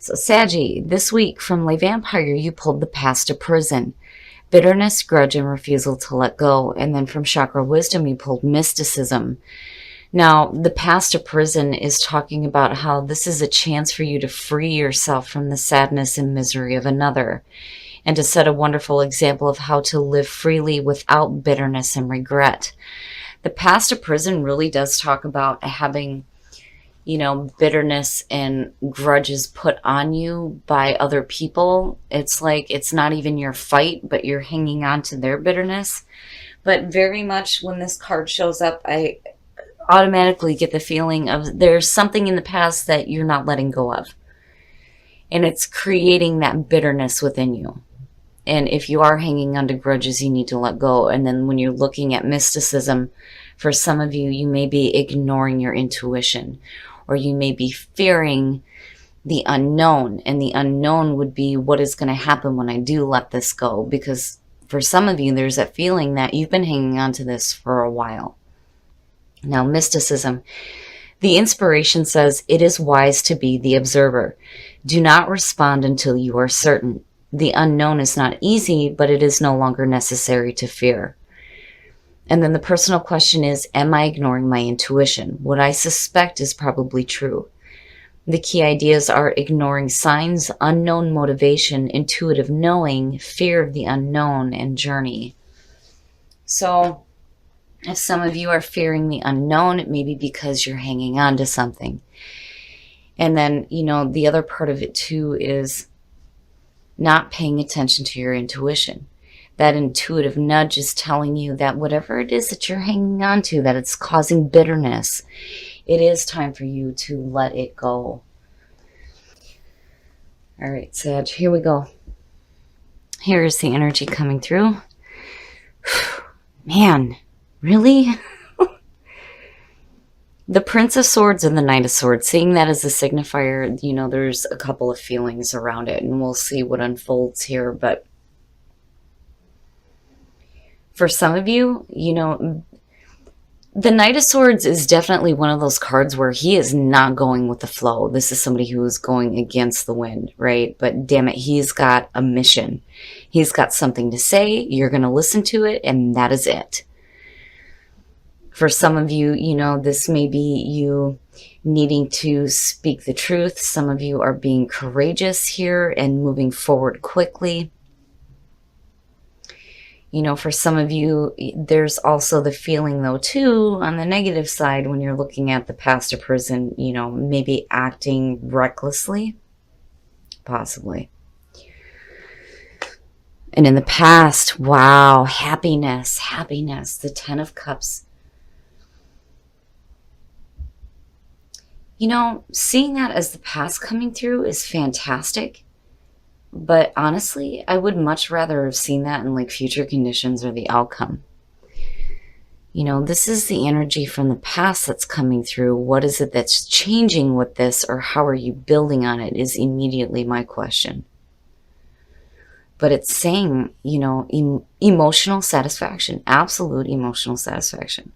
So Saggy, this week from Le Vampire, you pulled the past to prison. Bitterness, grudge, and refusal to let go. And then from Chakra Wisdom, you pulled mysticism. Now, the past to prison is talking about how this is a chance for you to free yourself from the sadness and misery of another, and to set a wonderful example of how to live freely without bitterness and regret. The past to prison really does talk about having, bitterness and grudges put on you by other people. It's like it's not even your fight, but you're hanging on to their bitterness. But very much when this card shows up, I automatically get the feeling of there's something in the past that you're not letting go of. And it's creating that bitterness within you. And if you are hanging on to grudges, you need to let go. And then when you're looking at mysticism, for some of you, you may be ignoring your intuition, or you may be fearing the unknown. And the unknown would be what is going to happen when I do let this go. Because for some of you, there's that feeling that you've been hanging on to this for a while. Now, mysticism. The inspiration says, it is wise to be the observer. Do not respond until you are certain. The unknown is not easy, but it is no longer necessary to fear. And then the personal question is, am I ignoring my intuition? What I suspect is probably true. The key ideas are ignoring signs, unknown motivation, intuitive knowing, fear of the unknown, and journey. So if some of you are fearing the unknown, it may be because you're hanging on to something. And then, the other part of it too is not paying attention to your intuition. That intuitive nudge is telling you that whatever it is that you're hanging on to, that it's causing bitterness, it is time for you to let it go. All right, Sag, here we go. Here is the energy coming through. Man, really? The Prince of Swords and the Knight of Swords, seeing that as a signifier, there's a couple of feelings around it, and we'll see what unfolds here. But for some of you, the Knight of Swords is definitely one of those cards where he is not going with the flow. This is somebody who is going against the wind, right? But damn it, he's got a mission. He's got something to say. You're going to listen to it, and that is it. For some of you, this may be you needing to speak the truth. Some of you are being courageous here and moving forward quickly. For some of you, there's also the feeling, though, too, on the negative side, when you're looking at the past to prison, maybe acting recklessly, possibly. And in the past, wow, happiness, the Ten of Cups. Seeing that as the past coming through is fantastic. But honestly, I would much rather have seen that in future conditions or the outcome. This is the energy from the past that's coming through. What is it that's changing with this, or how are you building on it is immediately my question. But it's saying, emotional satisfaction, absolute emotional satisfaction.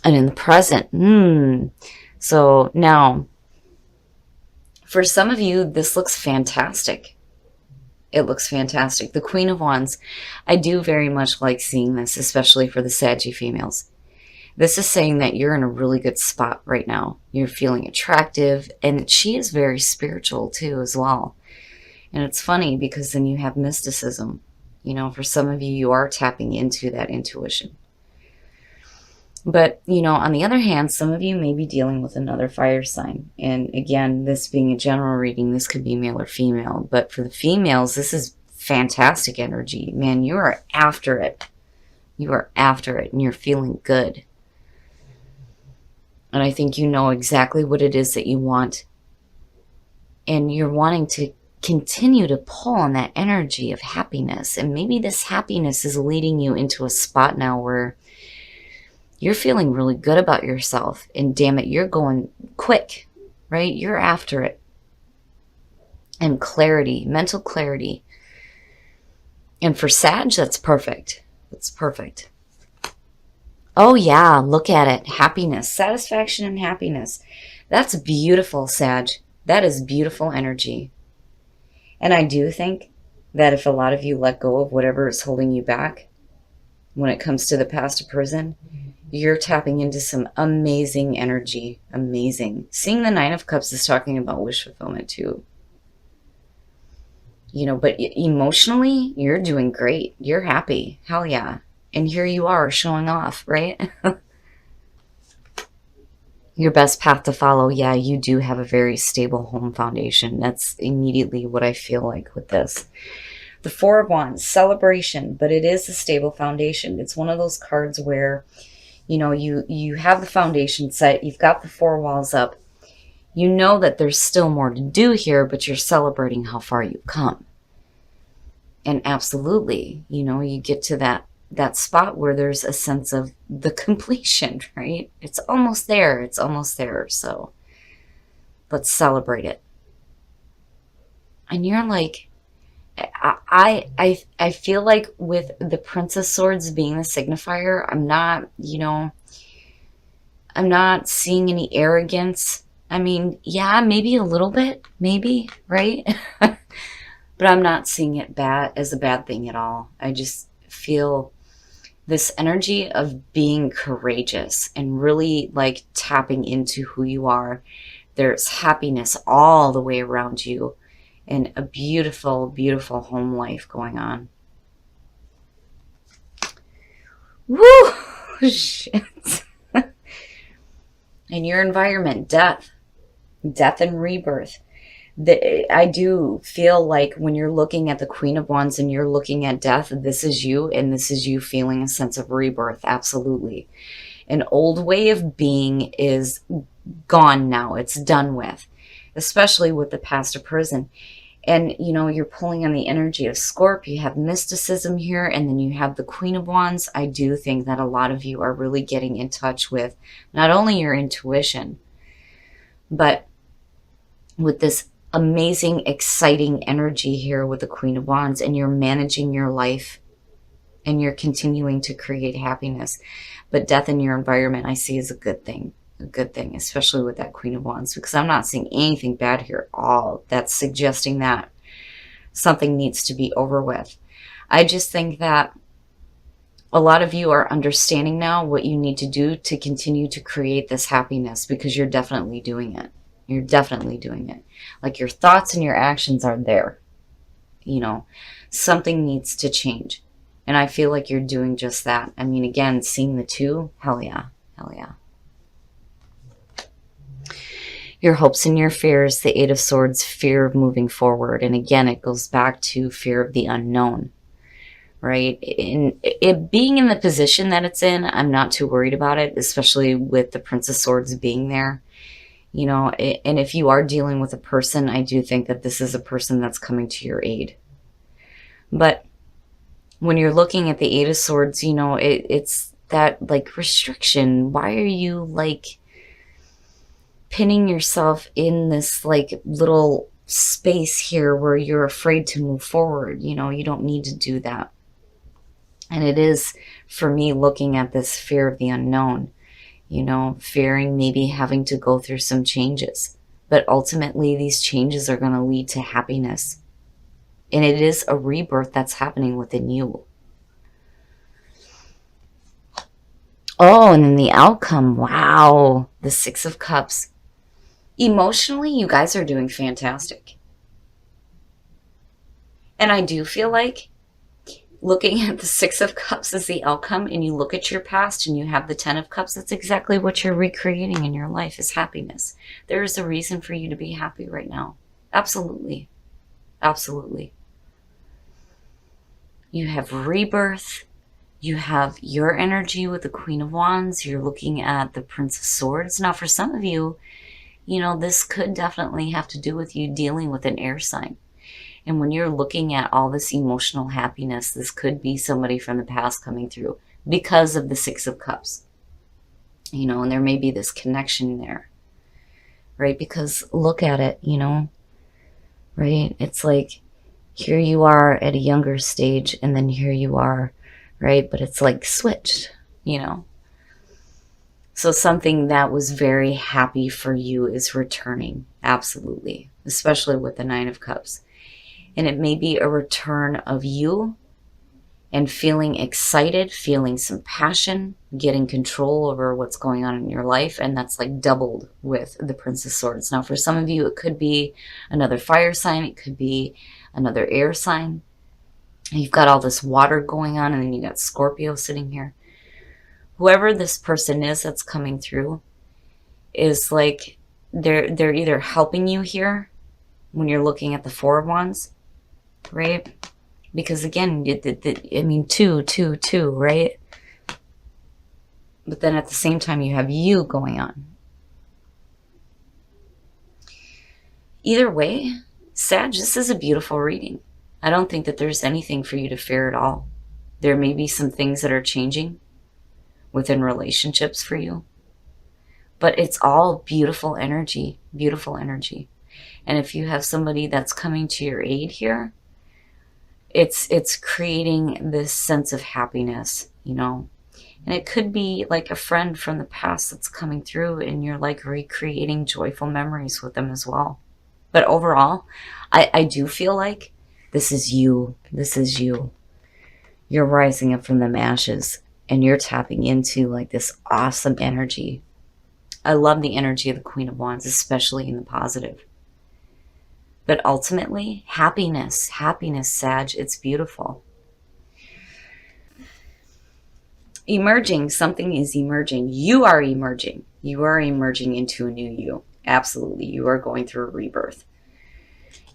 And in the present, so now, for some of you, this looks fantastic. It looks fantastic. The Queen of Wands, I do very much like seeing this, especially for the Saggy females. This is saying that you're in a really good spot right now. You're feeling attractive, and she is very spiritual too as well. And it's funny because then you have mysticism. For some of you, you are tapping into that intuition. But, on the other hand, some of you may be dealing with another fire sign. And again, this being a general reading, this could be male or female. But for the females, this is fantastic energy. Man, you are after it. You are after it, and you're feeling good. And I think you know exactly what it is that you want. And you're wanting to continue to pull on that energy of happiness. And maybe this happiness is leading you into a spot now where you're feeling really good about yourself, and damn it, you're going quick, right? You're after it. And clarity, mental clarity. And for Sag, that's perfect. That's perfect. Oh yeah, look at it. Happiness, satisfaction and happiness. That's beautiful, Sag. That is beautiful energy. And I do think that if a lot of you let go of whatever is holding you back when it comes to the past of prison, you're tapping into some amazing energy. Amazing. Seeing the Nine of Cups is talking about wish fulfillment too. You know, but emotionally, you're doing great. You're happy. Hell yeah. And here you are showing off, right? Your best path to follow. Yeah, you do have a very stable home foundation. That's immediately what I feel like with this. The Four of Wands, celebration, but it is a stable foundation. It's one of those cards where, you know, you have the foundation set, you've got the four walls up. You know that there's still more to do here, but you're celebrating how far you've come. And absolutely, you know, you get to that spot where there's a sense of the completion, right? It's almost there. It's almost there. So let's celebrate it. And you're like, I feel like with the Princess Swords being the signifier, I'm not, you know, I'm not seeing any arrogance. I mean, yeah, maybe a little bit, maybe, right? But I'm not seeing it as a bad thing at all. I just feel this energy of being courageous and really like tapping into who you are. There's happiness all the way around you and a beautiful, beautiful home life going on. Woo! Shit. And your environment, death and rebirth. I do feel like when you're looking at the Queen of Wands and you're looking at death, this is you, and this is you feeling a sense of rebirth. Absolutely. An old way of being is gone now. It's done with, especially with the past of prison. And, you know, you're pulling on the energy of Scorpio. You have mysticism here, and then you have the Queen of Wands. I do think that a lot of you are really getting in touch with not only your intuition, but with this amazing, exciting energy here with the Queen of Wands, and you're managing your life and you're continuing to create happiness. But death in your environment I see as a good thing, especially with that Queen of Wands, because I'm not seeing anything bad here at all that's suggesting that something needs to be over with. I just think that a lot of you are understanding now what you need to do to continue to create this happiness, because you're definitely doing it. You're definitely doing it. Like your thoughts and your actions are there. You know, something needs to change. And I feel like you're doing just that. I mean, again, seeing the two, hell yeah, hell yeah. Your hopes and your fears, the Eight of Swords, fear of moving forward. And again, it goes back to fear of the unknown, right? In it being in the position that it's in, I'm not too worried about it, especially with the Prince of Swords being there. You know, and if you are dealing with a person, I do think that this is a person that's coming to your aid. But when you're looking at the Eight of Swords, you know, it's that like restriction. Why are you like pinning yourself in this like little space here where you're afraid to move forward? You know, you don't need to do that. And it is, for me, looking at this fear of the unknown. You know, fearing maybe having to go through some changes. But ultimately, these changes are going to lead to happiness. And it is a rebirth that's happening within you. Oh, and then the outcome. Wow. The Six of Cups. Emotionally, you guys are doing fantastic. And I do feel like looking at the Six of Cups as the outcome, and you look at your past and you have the Ten of Cups, that's exactly what you're recreating in your life, is happiness. There is a reason for you to be happy right now. Absolutely. Absolutely. You have rebirth. You have your energy with the Queen of Wands. You're looking at the Prince of Swords. Now, for some of you, you know, this could definitely have to do with you dealing with an air sign. And when you're looking at all this emotional happiness, this could be somebody from the past coming through because of the Six of Cups. You know, and there may be this connection there, right? Because look at it, you know, right? It's like here you are at a younger stage, and then here you are, right? But it's like switched, you know. So something that was very happy for you is returning. Absolutely. Especially with the Nine of Cups. And it may be a return of you and feeling excited, feeling some passion, getting control over what's going on in your life. And that's like doubled with the Prince of Swords. Now, for some of you, it could be another fire sign. It could be another air sign. You've got all this water going on, and then you got Scorpio sitting here. Whoever this person is that's coming through is like they're either helping you here when you're looking at the Four of Wands, right? Because again, I mean, two, right? But then at the same time, you have you going on. Either way, Sag, this is a beautiful reading. I don't think that there's anything for you to fear at all. There may be some things that are changing within relationships for you, but it's all beautiful energy, beautiful energy. And if you have somebody that's coming to your aid here, it's creating this sense of happiness, you know. And it could be like a friend from the past that's coming through, and you're like recreating joyful memories with them as well. But overall, I do feel like this is you. This is you. You're rising up from the ashes, and you're tapping into like this awesome energy. I love the energy of the Queen of Wands, especially in the positive. But ultimately, happiness, Sag, it's beautiful. Emerging, something is emerging. You are emerging. You are emerging into a new you. Absolutely. You are going through a rebirth.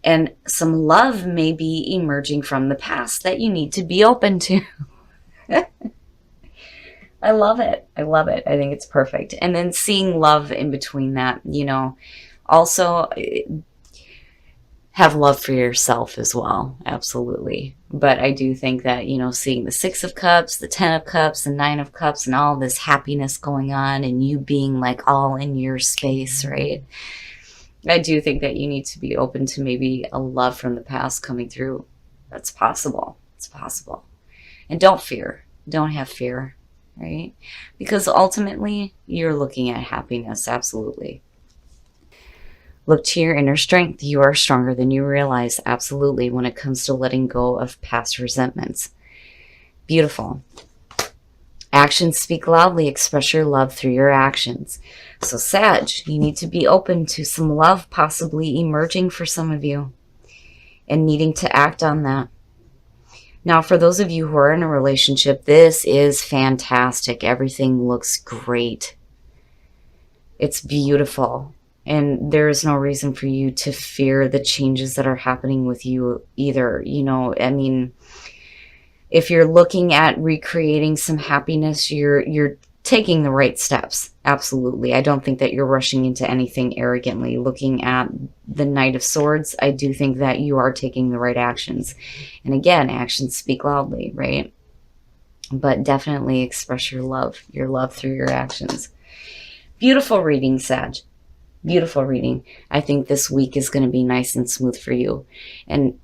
And some love may be emerging from the past that you need to be open to. I love it. I love it. I think it's perfect. And then seeing love in between that, you know, also have love for yourself as well. Absolutely. But I do think that, you know, seeing the Six of Cups, the Ten of Cups, the Nine of Cups, and all this happiness going on, and you being like all in your space, right? I do think that you need to be open to maybe a love from the past coming through. That's possible. It's possible. And don't fear. Don't have fear, right? Because ultimately, you're looking at happiness. Absolutely. Look to your inner strength. You are stronger than you realize, absolutely, when it comes to letting go of past resentments. Beautiful. Actions speak loudly. Express your love through your actions. So, Sag, you need to be open to some love possibly emerging for some of you and needing to act on that. Now, for those of you who are in a relationship, this is fantastic. Everything looks great. It's beautiful. And there is no reason for you to fear the changes that are happening with you either. You know, I mean, if you're looking at recreating some happiness, you're taking the right steps. Absolutely. I don't think that you're rushing into anything arrogantly. Looking at the Knight of Swords, I do think that you are taking the right actions. And again, actions speak loudly, right? But definitely express your love through your actions. Beautiful reading, Sag. Beautiful reading. I think this week is going to be nice and smooth for you. And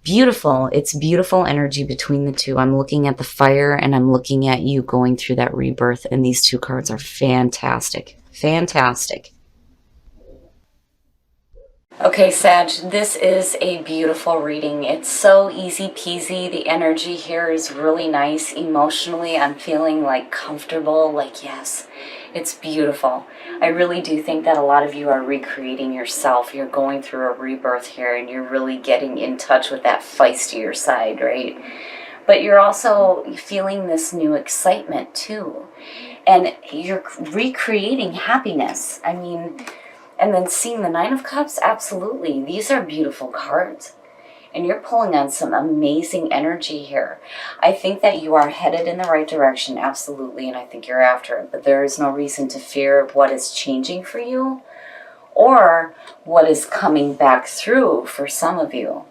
beautiful. It's beautiful energy between the two. I'm looking at the fire and I'm looking at you going through that rebirth. And these two cards are fantastic. Fantastic. Okay, Sag, this is a beautiful reading. It's so easy peasy. The energy here is really nice. Emotionally, I'm feeling like comfortable, like yes, it's beautiful. I really do think that a lot of you are recreating yourself. You're going through a rebirth here and you're really getting in touch with that feistier side, right? But you're also feeling this new excitement too. And you're recreating happiness. I mean, and then seeing the Nine of Cups, absolutely. These are beautiful cards. And you're pulling on some amazing energy here. I think that you are headed in the right direction, absolutely, and I think you're after it. But there is no reason to fear what is changing for you or what is coming back through for some of you.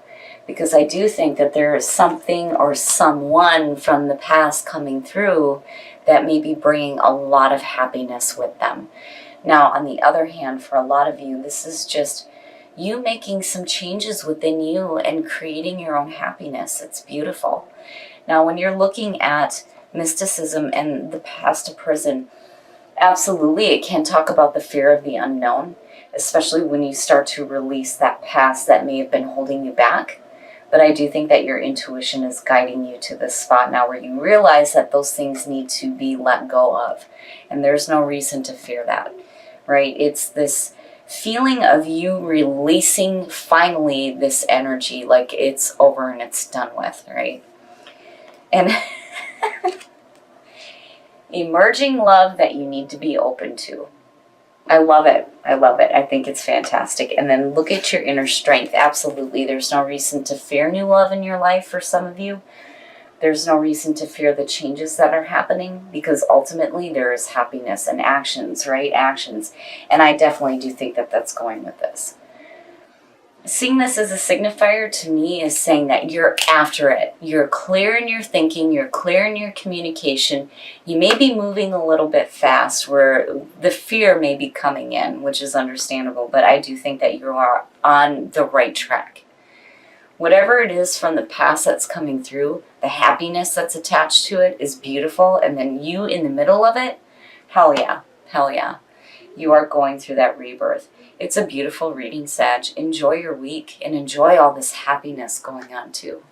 Because I do think that there is something or someone from the past coming through that may be bringing a lot of happiness with them. Now, on the other hand, for a lot of you, this is just you making some changes within you and creating your own happiness. It's beautiful. Now, when you're looking at mysticism and the past to prison, Absolutely, it can talk about the fear of the unknown, especially when you start to release that past that may have been holding you back. But I do think that your intuition is guiding you to this spot now where you realize that those things need to be let go of. And there's no reason to fear that, right? It's this feeling of you releasing finally this energy, like it's over and it's done with, right? And emerging love that you need to be open to. I love it. I love it. I think it's fantastic. And then look at your inner strength. Absolutely. There's no reason to fear new love in your life for some of you. There's no reason to fear the changes that are happening, because ultimately there is happiness and actions, right? Actions. And I definitely do think that that's going with this. Seeing this as a signifier to me is saying that you're after it. You're clear in your thinking, you're clear in your communication. You may be moving a little bit fast where the fear may be coming in, which is understandable, but I do think that you are on the right track. Whatever it is from the past that's coming through, the happiness that's attached to it is beautiful, and then you in the middle of it, hell yeah, hell yeah. You are going through that rebirth. It's a beautiful reading, Sag. Enjoy your week and enjoy all this happiness going on too.